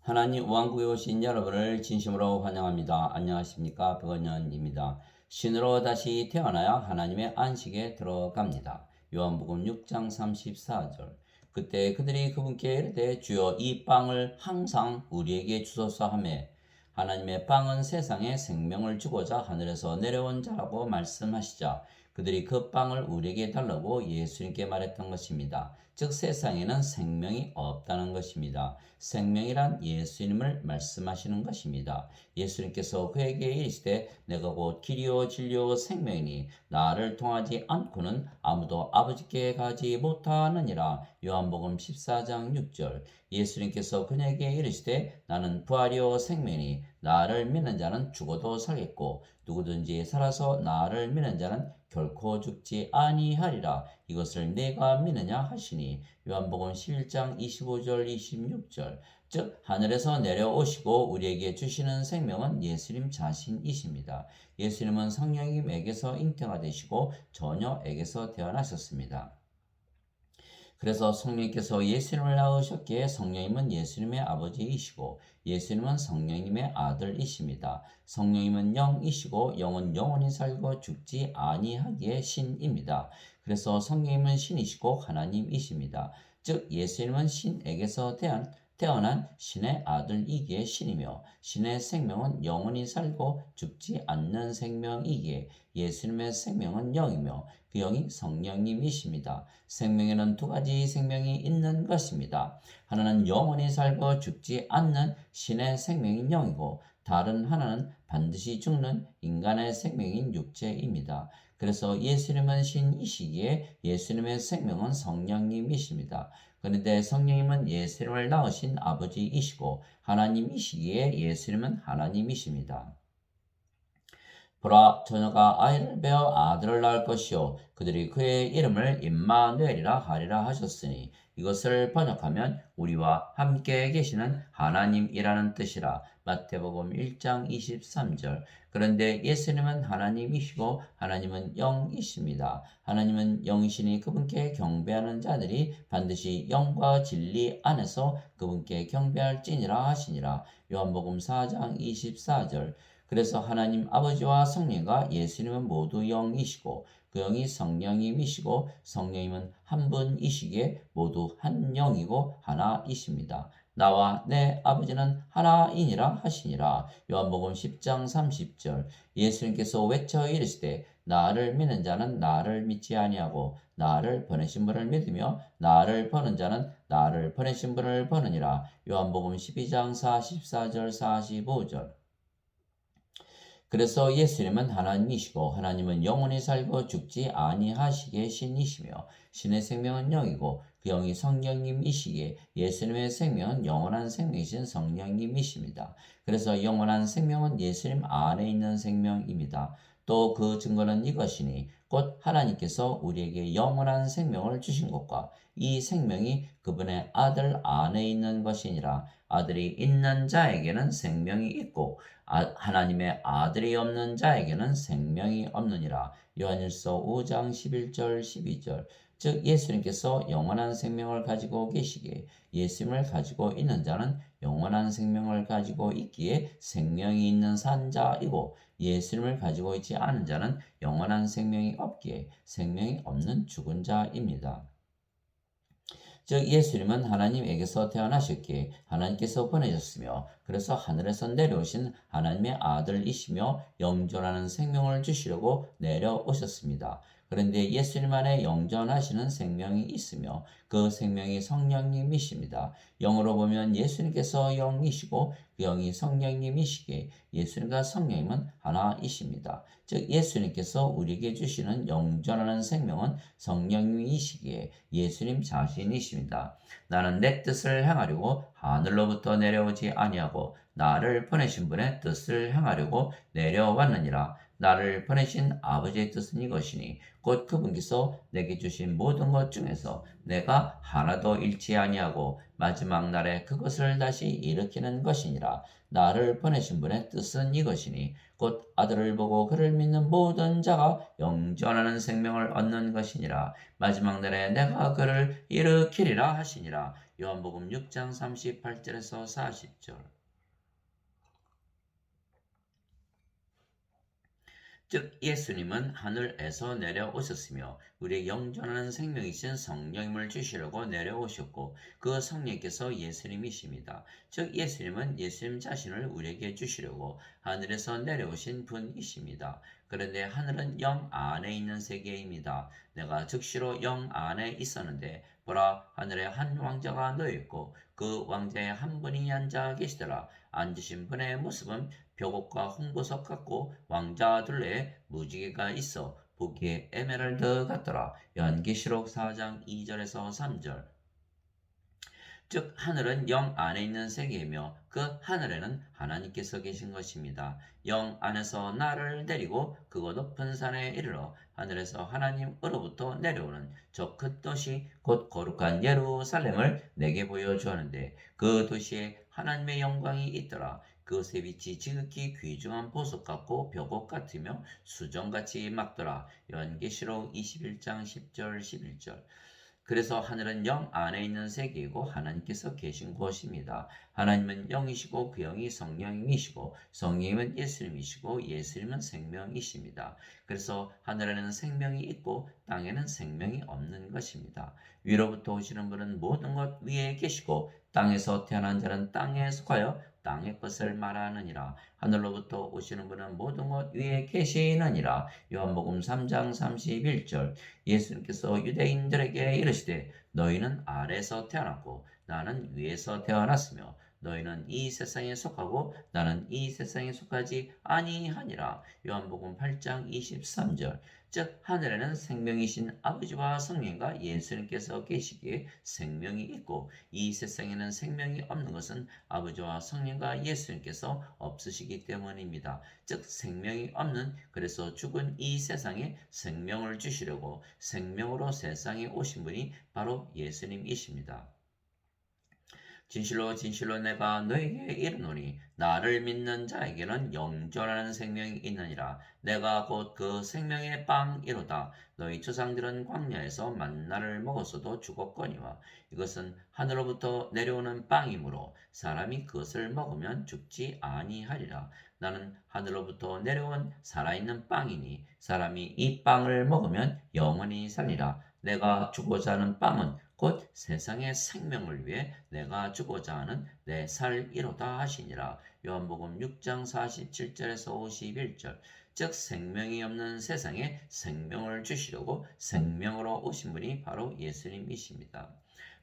하나님 왕국에 오신 여러분을 진심으로 환영합니다. 안녕하십니까? 백원년입니다. 신으로 다시 태어나야 하나님의 안식에 들어갑니다. 요한복음 6장 34절. 그때 그들이 그분께 이르되 주여 이 빵을 항상 우리에게 주소서 하매 하나님의 빵은 세상에 생명을 주고자 하늘에서 내려온 자라고 말씀하시자 그들이 그 빵을 우리에게 달라고 예수님께 말했던 것입니다. 즉 세상에는 생명이 없다는 것입니다. 생명이란 예수님을 말씀하시는 것입니다. 예수님께서 그에게 이르시되 내가 곧 길이요 진리요 생명이니 나를 통하지 않고는 아무도 아버지께 가지 못하느니라. 요한복음 14장 6절. 예수님께서 그에게 이르시되 나는 부활이요 생명이니 나를 믿는 자는 죽어도 살겠고 누구든지 살아서 나를 믿는 자는 결코 죽지 아니하리라. 이것을 내가 믿느냐 하시니. 요한복음 11장 25절 26절. 즉 하늘에서 내려오시고 우리에게 주시는 생명은 예수님 자신이십니다. 예수님은 성령님에게서 잉태가 되시고 처녀에게서 태어나셨습니다. 그래서 성령님께서 예수님을 낳으셨기에 성령님은 예수님의 아버지이시고 예수님은 성령님의 아들이십니다. 성령님은 영이시고 영은 영원히 살고 죽지 아니하기에 신입니다. 그래서 성령님은 신이시고 하나님이십니다. 즉 예수님은 신에게서 태어난 신의 아들이기에 신이며 신의 생명은 영원히 살고 죽지 않는 생명이기에 예수님의 생명은 영이며 그 영이 성령님이십니다. 생명에는 두 가지 생명이 있는 것입니다. 하나는 영원히 살고 죽지 않는 신의 생명인 영이고 다른 하나는 반드시 죽는 인간의 생명인 육체입니다. 그래서 예수님은 신이시기에 예수님의 생명은 성령님이십니다. 그런데 성령님은 예수님을 낳으신 아버지이시고 하나님이시기에 예수님은 하나님이십니다. 보라 처녀가 아이를 베어 아들을 낳을 것이요 그들이 그의 이름을 임마누엘이라 하리라 하셨으니 이것을 번역하면 우리와 함께 계시는 하나님이라는 뜻이라. 마태복음 1장 23절. 그런데 예수님은 하나님이시고 하나님은 영이십니다. 하나님은 영이시니 그분께 경배하는 자들이 반드시 영과 진리 안에서 그분께 경배할지니라 하시니라. 요한복음 4장 24절. 그래서 하나님 아버지와 성령과 예수님은 모두 영이시고 그 영이 성령님이시고 성령님은 한 분이시기에 모두 한 영이고 하나이십니다. 나와 내 아버지는 하나이니라 하시니라. 요한복음 10장 30절. 예수님께서 외쳐 이르시되 나를 믿는 자는 나를 믿지 아니하고 나를 보내신 분을 믿으며 나를 보는 자는 나를 보내신 분을 보느니라. 요한복음 12장 44절 45절. 그래서 예수님은 하나님이시고 하나님은 영원히 살고 죽지 아니하시기에 신이시며 신의 생명은 영이고 그 영이 성령님이시기에 예수님의 생명은 영원한 생명이신 성령님이십니다. 그래서 영원한 생명은 예수님 안에 있는 생명입니다. 또 그 증거는 이것이니 곧 하나님께서 우리에게 영원한 생명을 주신 것과 이 생명이 그분의 아들 안에 있는 것이니라. 아들이 있는 자에게는 생명이 있고 하나님의 아들이 없는 자에게는 생명이 없느니라. 요한일서 5장 11절 12절. 즉 예수님께서 영원한 생명을 가지고 계시기에 예수님을 가지고 있는 자는 영원한 생명을 가지고 있기에 생명이 있는 산자이고 예수님을 가지고 있지 않은 자는 영원한 생명이 없기에 생명이 없는 죽은 자입니다. 즉 예수님은 하나님에게서 태어나셨기에 하나님께서 보내셨으며 그래서 하늘에서 내려오신 하나님의 아들이시며 영존하는 생명을 주시려고 내려오셨습니다. 그런데 예수님 안에 영존하시는 생명이 있으며 그 생명이 성령님이십니다. 영으로 보면 예수님께서 영이시고 그 영이 성령님이시기에 예수님과 성령님은 하나이십니다. 즉 예수님께서 우리에게 주시는 영존하는 생명은 성령님이시기에 예수님 자신이십니다. 나는 내 뜻을 행하려고 하늘로부터 내려오지 아니하고 나를 보내신 분의 뜻을 행하려고 내려왔느니라. 나를 보내신 아버지의 뜻은 이것이니 곧 그분께서 내게 주신 모든 것 중에서 내가 하나도 잃지 아니하고 마지막 날에 그것을 다시 일으키는 것이니라. 나를 보내신 분의 뜻은 이것이니 곧 아들을 보고 그를 믿는 모든 자가 영전하는 생명을 얻는 것이니라. 마지막 날에 내가 그를 일으키리라 하시니라. 요한복음 6장 38절에서 40절. 즉 예수님은 하늘에서 내려오셨으며 우리의 영존하는 생명이신 성령님을 주시려고 내려오셨고 그 성령께서 예수님이십니다. 즉 예수님은 예수님 자신을 우리에게 주시려고 하늘에서 내려오신 분이십니다. 그런데 하늘은 영 안에 있는 세계입니다. 내가 즉시로 영 안에 있었는데 보라 하늘에 한 왕자가 놓여 있고 그 왕자의 한 분이 앉아 계시더라. 앉으신 분의 모습은 벽옥과 홍보석 같고 왕자 둘레에 무지개가 있어 보기에 에메랄드 같더라. 요한계시록 4장 2절에서 3절. 즉 하늘은 영 안에 있는 세계이며 그 하늘에는 하나님께서 계신 것입니다. 영 안에서 나를 데리고 그곳 높은 산에 이르러 하늘에서 하나님으로부터 내려오는 저 큰 도시 곧 거룩한 예루살렘을 내게 보여주었는데 그 도시에 하나님의 영광이 있더라. 그것의 빛이 지극히 귀중한 보석 같고 벽옥 같으며 수정같이 막더라. 요한계시록 21장 10절 11절. 그래서 하늘은 영 안에 있는 세계이고 하나님께서 계신 곳입니다. 하나님은 영이시고 그 영이 성령이시고 성령님은 예수님이시고 예수님은 생명이십니다. 그래서 하늘에는 생명이 있고 땅에는 생명이 없는 것입니다. 위로부터 오시는 분은 모든 것 위에 계시고 땅에서 태어난 자는 땅에 속하여 땅의 것을 말하느니라. 하늘로부터 오시는 분은 모든 것 위에 계시느니라. 요한복음 3장 31절. 예수님께서 유대인들에게 이르시되 너희는 아래에서 태어났고 나는 위에서 태어났으며 너희는 이 세상에 속하고 나는 이 세상에 속하지 아니하니라. 요한복음 8장 23절. 즉 하늘에는 생명이신 아버지와 성령과 예수님께서 계시기에 생명이 있고 이 세상에는 생명이 없는 것은 아버지와 성령과 예수님께서 없으시기 때문입니다. 즉 생명이 없는 그래서 죽은 이 세상에 생명을 주시려고 생명으로 세상에 오신 분이 바로 예수님이십니다. 진실로 진실로 내가 너에게 이르노니 나를 믿는 자에게는 영존하는 생명이 있느니라. 내가 곧 그 생명의 빵이로다. 너희 조상들은 광야에서 만나를 먹었어도 죽었거니와 이것은 하늘로부터 내려오는 빵이므로 사람이 그것을 먹으면 죽지 아니하리라. 나는 하늘로부터 내려온 살아있는 빵이니 사람이 이 빵을 먹으면 영원히 살리라. 내가 주고자 하는 빵은 곧 세상의 생명을 위해 내가 주고자 하는 내 살이로다 하시니라. 요한복음 6장 47절에서 51절. 즉 생명이 없는 세상에 생명을 주시려고 생명으로 오신 분이 바로 예수님이십니다.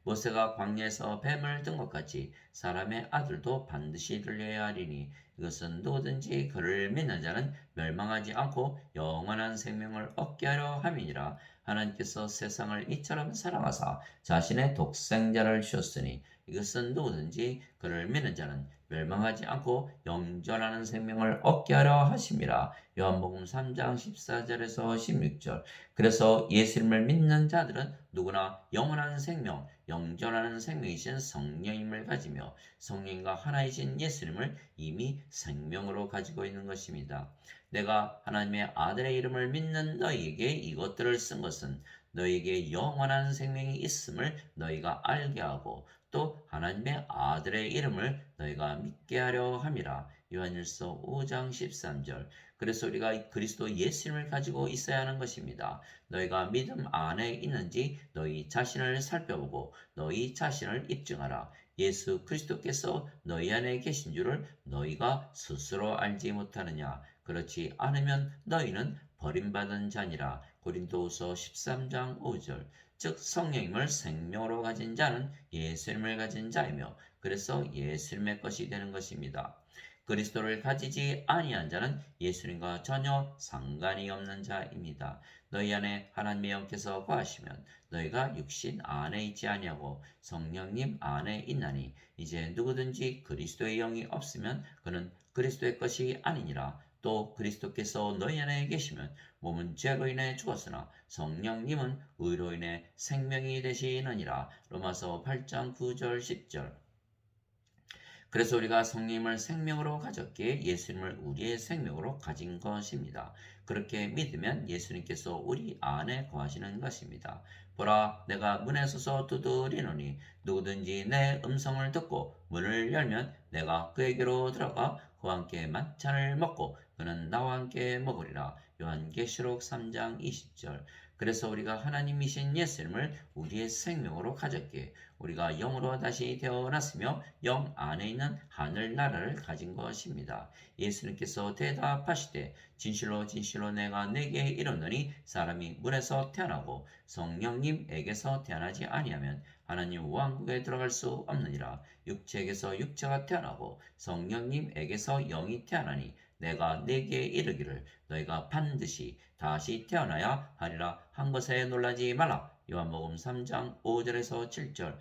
모세가 광야에서 뱀을 든 것 같이 사람의 아들도 반드시 들려야 하리니 이것은 누구든지 그를 믿는 자는 멸망하지 않고 영원한 생명을 얻게 하려 함이니라. 하나님께서 세상을 이처럼 사랑하사 자신의 독생자를 주셨으니 이것은 누구든지 그를 믿는 자는 멸망하지 않고 영존하는 생명을 얻게 하려 하심이라. 요한복음 3장 14절에서 16절. 그래서 예수님을 믿는 자들은 누구나 영원한 생명, 영존하는 생명이신 성령님을 가지며 성령과 하나이신 예수님을 이미 생명으로 가지고 있는 것입니다. 내가 하나님의 아들의 이름을 믿는 너희에게 이것들을 쓴 것은 너희에게 영원한 생명이 있음을 너희가 알게 하고 또 하나님의 아들의 이름을 너희가 믿게 하려 함이라. 요한일서 5장 13절. 그래서 우리가 그리스도 예수님을 가지고 있어야 하는 것입니다. 너희가 믿음 안에 있는지 너희 자신을 살펴보고 너희 자신을 입증하라. 예수 그리스도께서 너희 안에 계신 줄을 너희가 스스로 알지 못하느냐. 그렇지 않으면 너희는 버림받은 자니라. 고린도후서 13장 5절. 즉 성령님을 생명으로 가진 자는 예수님을 가진 자이며 그래서 예수님의 것이 되는 것입니다. 그리스도를 가지지 아니한 자는 예수님과 전혀 상관이 없는 자입니다. 너희 안에 하나님의 영께서 거하시면 너희가 육신 안에 있지 아니하고 성령님 안에 있나니 이제 누구든지 그리스도의 영이 없으면 그는 그리스도의 것이 아니니라. 또 그리스도께서 너희 안에 계시면 몸은 죄로 인해 죽었으나 성령님은 의로 인해 생명이 되시느니라. 로마서 8장 9절 10절. 그래서 우리가 성령님을 생명으로 가졌기에 예수님을 우리의 생명으로 가진 것입니다. 그렇게 믿으면 예수님께서 우리 안에 거하시는 것입니다. 보라, 내가 문에 서서 두드리노니 누구든지 내 음성을 듣고 문을 열면 내가 그에게로 들어가 그와 함께 만찬을 먹고 그는 나와 함께 먹으리라. 요한계시록 3장 20절. 그래서 우리가 하나님이신 예수님을 우리의 생명으로 가졌기에 우리가 영으로 다시 태어났으며 영 안에 있는 하늘나라를 가진 것입니다. 예수님께서 대답하시되 진실로 진실로 내가 네게 이르노니 사람이 물에서 태어나고 성령님에게서 태어나지 아니하면 하나님 왕국에 들어갈 수 없느니라. 육체에게서 육체가 태어나고 성령님에게서 영이 태어나니 내가 네게 이르기를 너희가 반드시 다시 태어나야 하리라 한 것에 놀라지 말라. 요한복음 3장 5절에서 7절.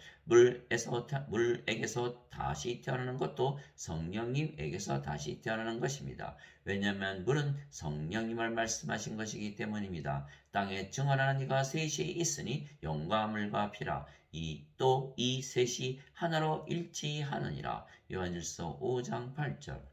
물에게서 다시 태어나는 것도 성령님에게서 다시 태어나는 것입니다. 왜냐하면 물은 성령님을 말씀하신 것이기 때문입니다. 땅에 증언하는 이가 셋이 있으니 영과 물과 피라. 이 셋이 하나로 일치하느니라. 요한일서 5장 8절.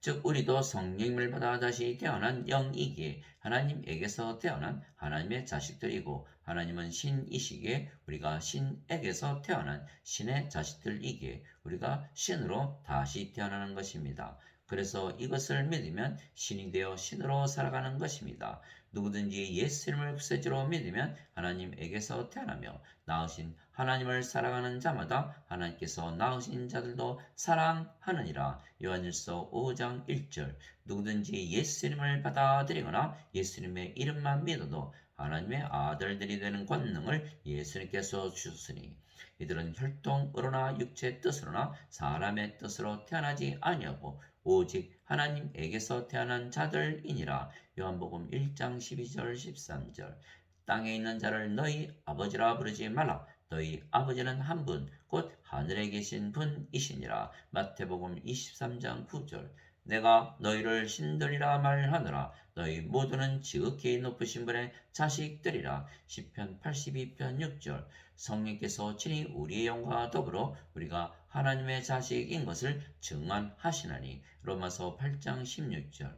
즉 우리도 성령님을 받아 다시 태어난 영이기에 하나님에게서 태어난 하나님의 자식들이고 하나님은 신이시기에 우리가 신에게서 태어난 신의 자식들이기에 우리가 신으로 다시 태어나는 것입니다. 그래서 이것을 믿으면 신이 되어 신으로 살아가는 것입니다. 누구든지 예수님을 구세주로 믿으면 하나님에게서 태어나며 낳으신 하나님을 사랑하는 자마다 하나님께서 낳으신 자들도 사랑하느니라. 요한일서 5장 1절. 누구든지 예수님을 받아들이거나 예수님의 이름만 믿어도 하나님의 아들들이 되는 권능을 예수님께서 주셨으니 이들은 혈통으로나 육체의 뜻으로나 사람의 뜻으로 태어나지 아니하고 오직 하나님에게서 태어난 자들이니라. 요한복음 1장 12절 13절. 땅에 있는 자를 너희 아버지라 부르지 말라. 너희 아버지는 한 분, 곧 하늘에 계신 분이시니라. 마태복음 23장 9절. 내가 너희를 신들이라 말하노라. 너희 모두는 지극히 높으신 분의 자식들이라. 시편 82편 6절. 성령께서 친히 우리의 영과 더불어 우리가 하나님의 자식인 것을 증언하시나니. 로마서 8장 16절.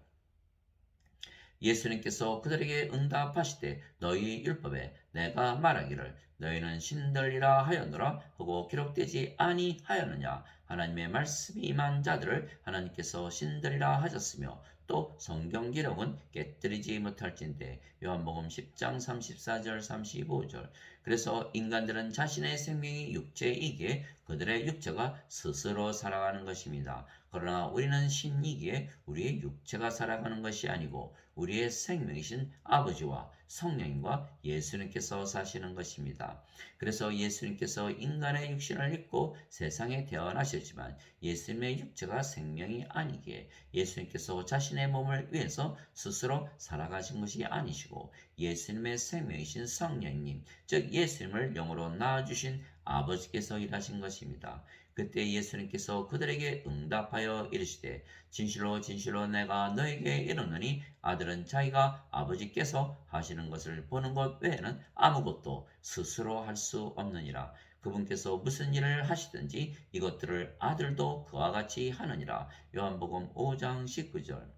예수님께서 그들에게 응답하시되 너희 율법에 내가 말하기를 너희는 신들이라 하였노라 하고 기록되지 아니하였느냐. 하나님의 말씀이 임한 자들을 하나님께서 신들이라 하셨으며 또 성경 기록은 깨뜨리지 못할진대. 요한복음 10장 34절 35절. 그래서 인간들은 자신의 생명이 육체이기에 그들의 육체가 스스로 살아가는 것입니다. 그러나 우리는 신이기에 우리의 육체가 살아가는 것이 아니고 우리의 생명이신 아버지와 성령님과 예수님께서 사시는 것입니다. 그래서 예수님께서 인간의 육신을 입고 세상에 태어나셨지만 예수님의 육체가 생명이 아니기에 예수님께서 자신의 몸을 위해서 스스로 살아가신 것이 아니시고 예수님의 생명이신 성령님, 즉 예수님을 영으로 낳아주신 아버지께서 일하신 것입니다. 그때 예수님께서 그들에게 응답하여 이르시되 진실로 진실로 내가 너에게 이르노니 아들은 자기가 아버지께서 하시는 것을 보는 것 외에는 아무것도 스스로 할 수 없느니라. 그분께서 무슨 일을 하시든지 이것들을 아들도 그와 같이 하느니라. 요한복음 5장 19절.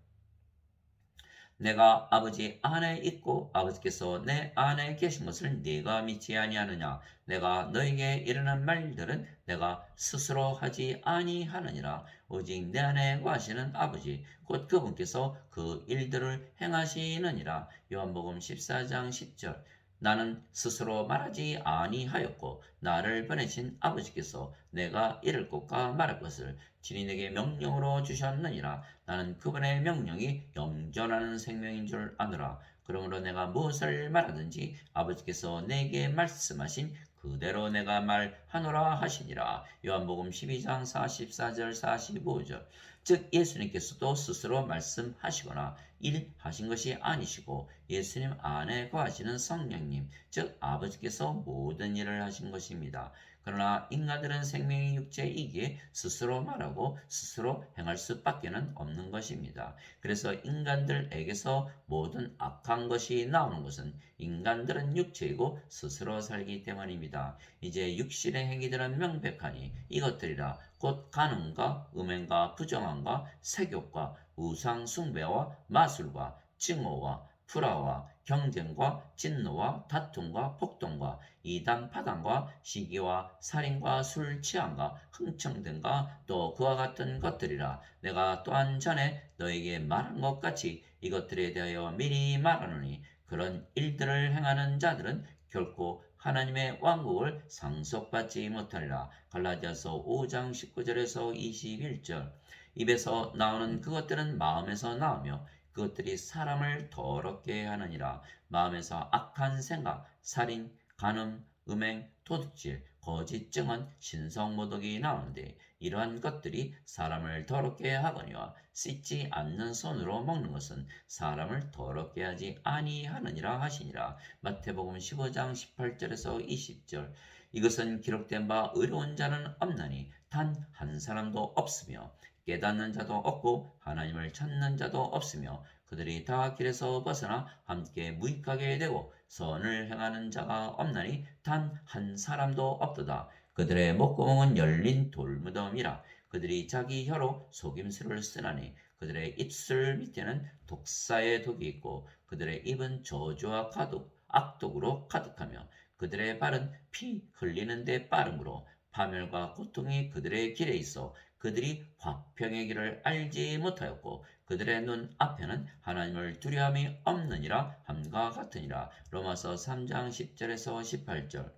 내가 아버지 안에 있고 아버지께서 내 안에 계신 것을 네가 믿지 아니하느냐. 내가 너에게 이르는 말들은 내가 스스로 하지 아니하느니라. 오직 내 안에 거하시는 아버지 곧 그분께서 그 일들을 행하시느니라. 요한복음 14장 10절. 나는 스스로 말하지 아니하였고 나를 보내신 아버지께서 내가 이를 것과 말할 것을 친히 내게 명령으로 주셨느니라. 나는 그분의 명령이 영존하는 생명인 줄 아노라. 그러므로 내가 무엇을 말하든지 아버지께서 내게 말씀하신 그대로 내가 말하노라 하시니라. 요한복음 12장 44절 45절. 즉 예수님께서도 스스로 말씀하시거나 일하신 것이 아니시고 예수님 안에 거하시는 성령님, 즉 아버지께서 모든 일을 하신 것입니다. 그러나 인간들은 생명이 육체이기에 스스로 말하고 스스로 행할 수밖에는 없는 것입니다. 그래서 인간들에게서 모든 악한 것이 나오는 것은 인간들은 육체이고 스스로 살기 때문입니다. 이제 육신의 행위들은 명백하니 이것들이라 곧 간음과 음행과 부정함과 색욕과 우상 숭배와 마술과 증오와 불화와 경쟁과 진노와 다툼과 폭동과 이단 파당과 시기와 살인과 술 취함과 흥청등과 또 그와 같은 것들이라. 내가 또한 전에 너에게 말한 것 같이 이것들에 대하여 미리 말하노니 그런 일들을 행하는 자들은 결코 하나님의 왕국을 상속받지 못하리라. 갈라디아서 5장 19절에서 21절. 입에서 나오는 그것들은 마음에서 나오며 그것들이 사람을 더럽게 하느니라. 마음에서 악한 생각, 살인, 간음, 음행, 도둑질, 거짓 증언, 신성모독이 나오는데 이러한 것들이 사람을 더럽게 하거니와 씻지 않는 손으로 먹는 것은 사람을 더럽게 하지 아니하느니라 하시니라. 마태복음 15장 18절에서 20절. 이것은 기록된 바 의로운 자는 없나니 단 한 사람도 없으며 깨닫는 자도 없고 하나님을 찾는 자도 없으며 그들이 다 길에서 벗어나 함께 무익하게 되고 선을 행하는 자가 없나니 단 한 사람도 없도다. 그들의 목구멍은 열린 돌무덤이라. 그들이 자기 혀로 속임수를 쓰나니 그들의 입술 밑에는 독사의 독이 있고 그들의 입은 저주와 악독으로 가득하며 그들의 발은 피 흘리는 데 빠름으로 파멸과 고통이 그들의 길에 있어 그들이 화평의 길을 알지 못하였고 그들의 눈 앞에는 하나님을 두려움이 없느니라 함과 같으니라. 로마서 3장 10절에서 18절.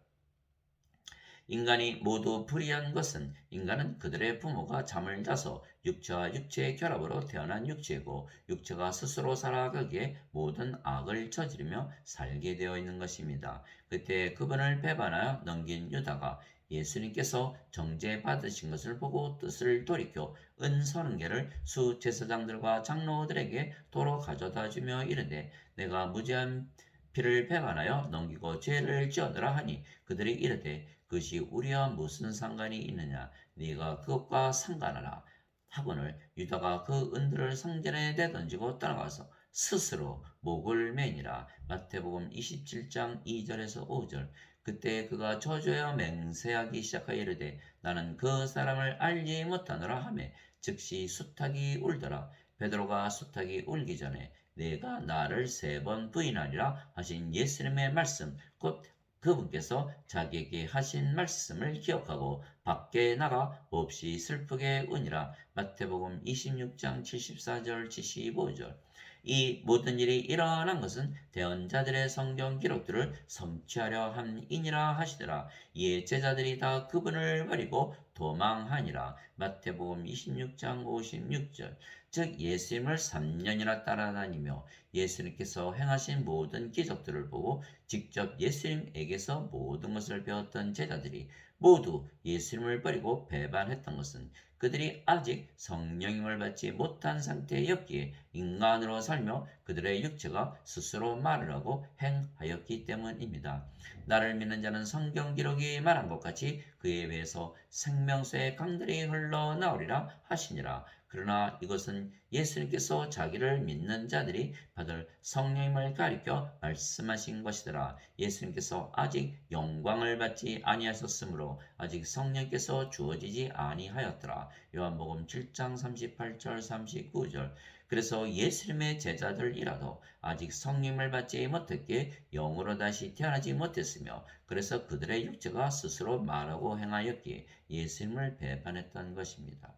인간이 모두 불의한 것은 인간은 그들의 부모가 잠을 자서 육체와 육체의 결합으로 태어난 육체이고 육체가 스스로 살아가기에 모든 악을 저지르며 살게 되어 있는 것입니다. 그때 그분을 배반하여 넘긴 유다가 예수님께서 정죄 받으신 것을 보고 뜻을 돌이켜 은선개를 수제사장들과 장로들에게 도로 가져다 주며 이르되 내가 무죄한 피를 배반하여 넘기고 죄를 지었더라 하니 그들이 이르되 그것이 우리와 무슨 상관이 있느냐 네가 그것과 상관하라 하거늘 유다가 그 은들을 성전에 내던지고 떠나가서 스스로 목을 매니라. 마태복음 27장 2절에서 5절. 그때 그가 저주하여 맹세하기 시작하여 이르되 나는 그 사람을 알지 못하노라 하매 즉시 수탉이 울더라. 베드로가 수탉이 울기 전에 내가 나를 3번 부인하리라 하신 예수님의 말씀 곧 그분께서 자기에게 하신 말씀을 기억하고 밖에 나가 몹시 슬프게 우니라. 마태복음 26장 74절 75절. 이 모든 일이 일어난 것은 대언자들의 성경 기록들을 성취하려 함이니라 하시더라. 이에 제자들이 다 그분을 버리고 도망하니라. 마태복음 26장 56절. 즉 예수님을 3년이나 따라다니며 예수님께서 행하신 모든 기적들을 보고 직접 예수님에게서 모든 것을 배웠던 제자들이 모두 예수님을 버리고 배반했던 것은 그들이 아직 성령님을 받지 못한 상태였기에 인간으로 살며 그들의 육체가 스스로 말을 하고 행하였기 때문입니다. 나를 믿는 자는 성경 기록이 말한 것 같이 그에 비해서 생명수의 강들이 흘러나오리라 하시니라. 그러나 이것은 예수님께서 자기를 믿는 자들이 받을 성령님을 가리켜 말씀하신 것이더라. 예수님께서 아직 영광을 받지 아니하셨으므로 아직 성령께서 주어지지 아니하였더라. 요한복음 7장 38절 39절. 그래서 예수님의 제자들이라도 아직 성령을 받지 못했기에 영으로 다시 태어나지 못했으며 그래서 그들의 육체가 스스로 말하고 행하였기에 예수님을 배반했던 것입니다.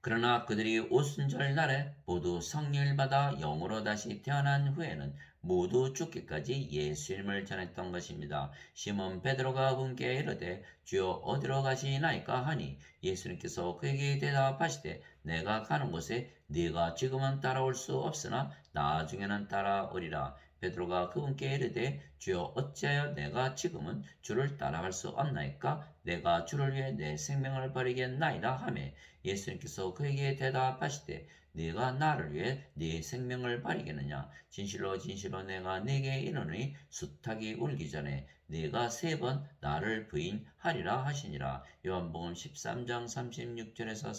그러나 그들이 오순절 날에 모두 성령을 받아 영으로 다시 태어난 후에는 모두 죽기까지 예수님을 전했던 것입니다. 시몬 베드로가 그분께 이르되 주여 어디로 가시나이까 하니 예수님께서 그에게 대답하시되 내가 가는 곳에 네가 지금은 따라올 수 없으나 나중에는 따라오리라. 베드로가 그분께 이르되 주여 어찌하여 내가 지금은 주를 따라갈 수 없나이까 내가 주를 위해 내 생명을 버리겠나이다 하매 예수님께서 그에게 대답하시되 네가 나를 위해 네 생명을 버리겠느냐. 진실로 진실로 내가 네게 이르노니 수탉이 울기 전에 네가 3번 나를 부인하리라 하시니라. 요한복음 13장 36절에서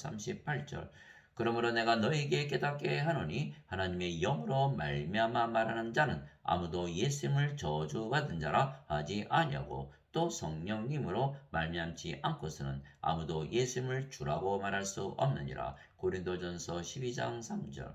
38절. 그러므로 내가 너에게 깨닫게 하노니 하나님의 영으로 말미암아 말하는 자는 아무도 예수님을 저주받은 자라 하지 아니하고 또 성령님으로 말미암지 않고서는 아무도 예수님을 주라고 말할 수 없느니라. 고린도전서 12장 3절.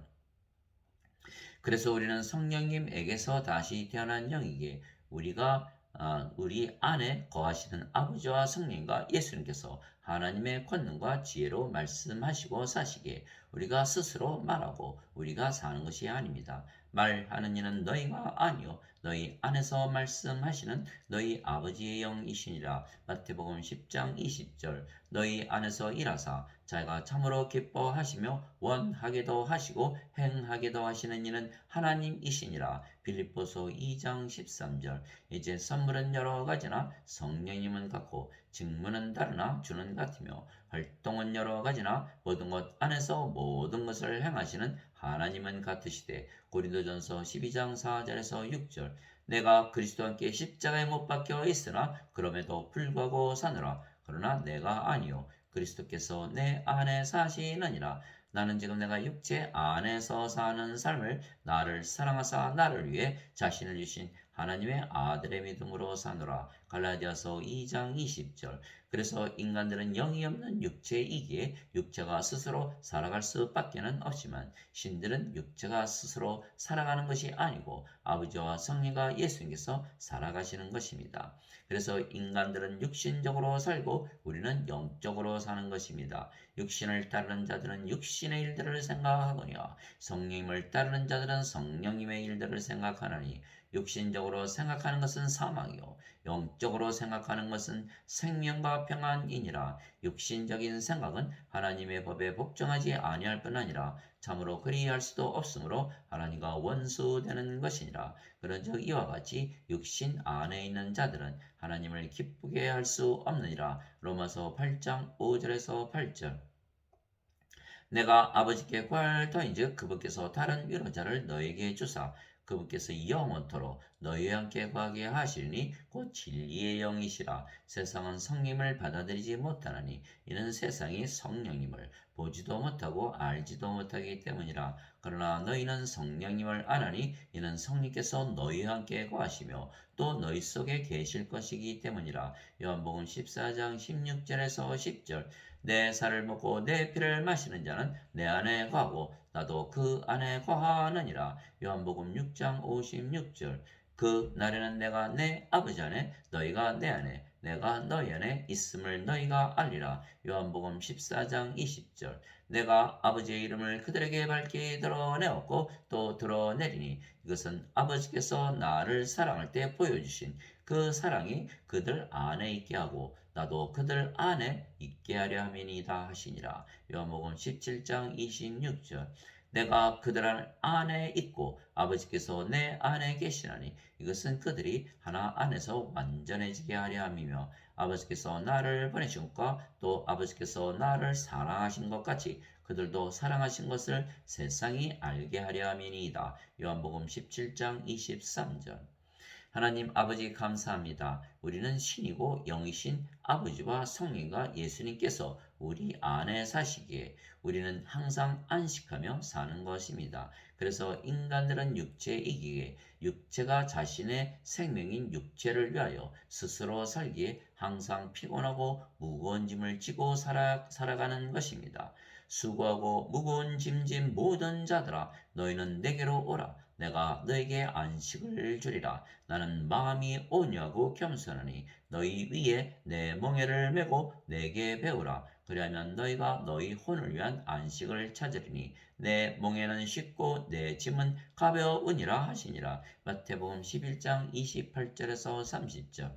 그래서 우리는 성령님에게서 다시 태어난 영이기에 우리 안에 거하시는 아버지와 성령과 예수님께서 하나님의 권능과 지혜로 말씀하시고 사시기에 우리가 스스로 말하고 우리가 사는 것이 아닙니다. 말하는 이는 너희가 아니요 너희 안에서 말씀하시는 너희 아버지의 영이시니라. 마태복음 10장 20절. 너희 안에서 일하사 자기가 참으로 기뻐하시며 원하게도 하시고 행하게도 하시는 이는 하나님이시니라. 빌립보서 2장 13절. 이제 선물은 여러 가지나 성령님은 같고 직무는 다르나 주는 같으며 활동은 여러 가지나 모든 것 안에서 모든 것을 행하시는 하나님은 같으시되. 고린도전서 12장 4절에서 6절. 내가 그리스도와 함께 십자가에 못 박혀 있으나 그럼에도 불구하고 사느라. 그러나 내가 아니요 그리스도께서 내 안에 사시느니라. 나는 지금 내가 육체 안에서 사는 삶을 나를 사랑하사 나를 위해 자신을 주신 하나님의 아들의 믿음으로 사노라. 갈라디아서 2장 20절. 그래서 인간들은 영이 없는 육체이기에 육체가 스스로 살아갈 수밖에는 없지만 신들은 육체가 스스로 살아가는 것이 아니고 아버지와 성령과 예수님께서 살아가시는 것입니다. 그래서 인간들은 육신적으로 살고 우리는 영적으로 사는 것입니다. 육신을 따르는 자들은 육신의 일들을 생각하거니와 성령님을 따르는 자들은 성령님의 일들을 생각하나니 육신적으로 생각하는 것은 사망이요 영적으로 생각하는 것은 생명과 평안이니라. 육신적인 생각은 하나님의 법에 복종하지 아니할 뿐 아니라 참으로 그리할 수도 없으므로 하나님과 원수되는 것이니라. 그런즉 이와 같이 육신 안에 있는 자들은 하나님을 기쁘게 할 수 없느니라. 로마서 8장 5절에서 8절. 내가 아버지께 구할 터인즉 그분께서 다른 위로자를 너에게 주사 그분께서 영원토록 너희와 함께 구하게 하시니 곧 진리의 영이시라. 세상은 성령님을 받아들이지 못하나니 이는 세상이 성령님을 보지도 못하고 알지도 못하기 때문이라. 그러나 너희는 성령님을 아나니 이는 성령께서 너희와 함께 구하시며 또 너희 속에 계실 것이기 때문이라. 요한복음 14장 16절에서 10절. 내 살을 먹고 내 피를 마시는 자는 내 안에 거하고 나도 그 안에 거하느니라. 요한복음 6장 56절. 그 날에는 내가 내 아버지 안에 너희가 내 안에 내가 너희 안에 있음을 너희가 알리라. 요한복음 14장 20절. 내가 아버지의 이름을 그들에게 밝히 드러내었고 또 드러내리니 이것은 아버지께서 나를 사랑할 때 보여주신 그 사랑이 그들 안에 있게 하고 나도 그들 안에 있게 하려 함이니이다 하시니라. 요한복음 17장 26절. 내가 그들 안에 있고 아버지께서 내 안에 계시나니 이것은 그들이 하나 안에서 완전해지게 하려 함이며 아버지께서 나를 보내신 것과 또 아버지께서 나를 사랑하신 것 같이 그들도 사랑하신 것을 세상이 알게 하려 함이니이다. 요한복음 17장 23절. 하나님 아버지 감사합니다. 우리는 신이고 영이신 아버지와 성령과 예수님께서 우리 안에 사시기에 우리는 항상 안식하며 사는 것입니다. 그래서 인간들은 육체이기에 육체가 자신의 생명인 육체를 위하여 스스로 살기에 항상 피곤하고 무거운 짐을 지고 살아가는 것입니다. 수고하고 무거운 짐진 모든 자들아 너희는 내게로 오라. 내가 너에게 안식을 주리라. 나는 마음이 온유하고 겸손하니 너희 위에 내 멍에를 메고 내게 배우라. 그리하면 너희가 너희 혼을 위한 안식을 찾으리니 내 멍에는 쉽고 내 짐은 가벼우니라 하시니라. 마태복음 11장 28절에서 30절.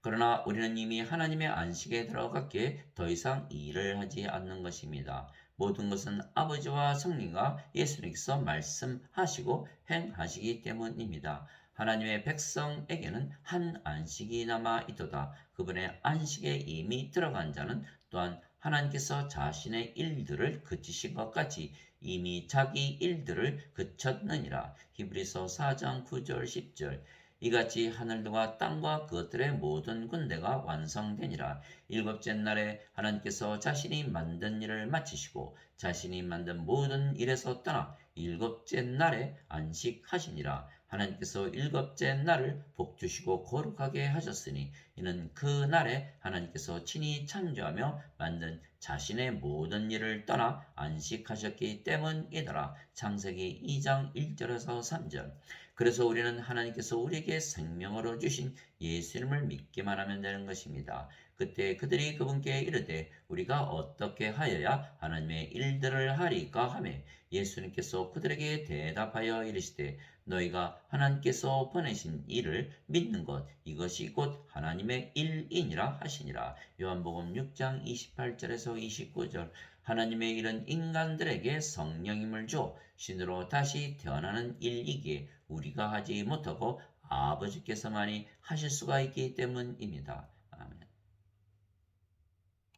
그러나 우리는 이미 하나님의 안식에 들어갔기에 더 이상 일을 하지 않는 것입니다. 모든 것은 아버지와 성령과 예수님께서 말씀하시고 행하시기 때문입니다. 하나님의 백성에게는 한 안식이 남아 있도다. 그분의 안식에 이미 들어간 자는 또한 하나님께서 자신의 일들을 그치신 것 같이 이미 자기 일들을 그쳤느니라. 히브리서 4장 9절 10절. 이같이 하늘과 땅과 그것들의 모든 군대가 완성되니라. 일곱째 날에 하나님께서 자신이 만든 일을 마치시고 자신이 만든 모든 일에서 떠나 일곱째 날에 안식하시니라. 하나님께서 일곱째 날을 복주시고 거룩하게 하셨으니 이는 그 날에 하나님께서 친히 창조하며 만든 자신의 모든 일을 떠나 안식하셨기 때문이더라. 창세기 2장 1절에서 3절. 그래서 우리는 하나님께서 우리에게 생명으로 주신 예수님을 믿기만 하면 되는 것입니다. 그때 그들이 그분께 이르되 우리가 어떻게 하여야 하나님의 일들을 하리까 하며 예수님께서 그들에게 대답하여 이르시되 너희가 하나님께서 보내신 일을 믿는 것 이것이 곧 하나님의 일이니라 하시니라. 요한복음 6장 28절에서 29절. 하나님의 일은 인간들에게 성령임을 주어 신으로 다시 태어나는 일이기에 우리가 하지 못하고 아버지께서만이 하실 수가 있기 때문입니다.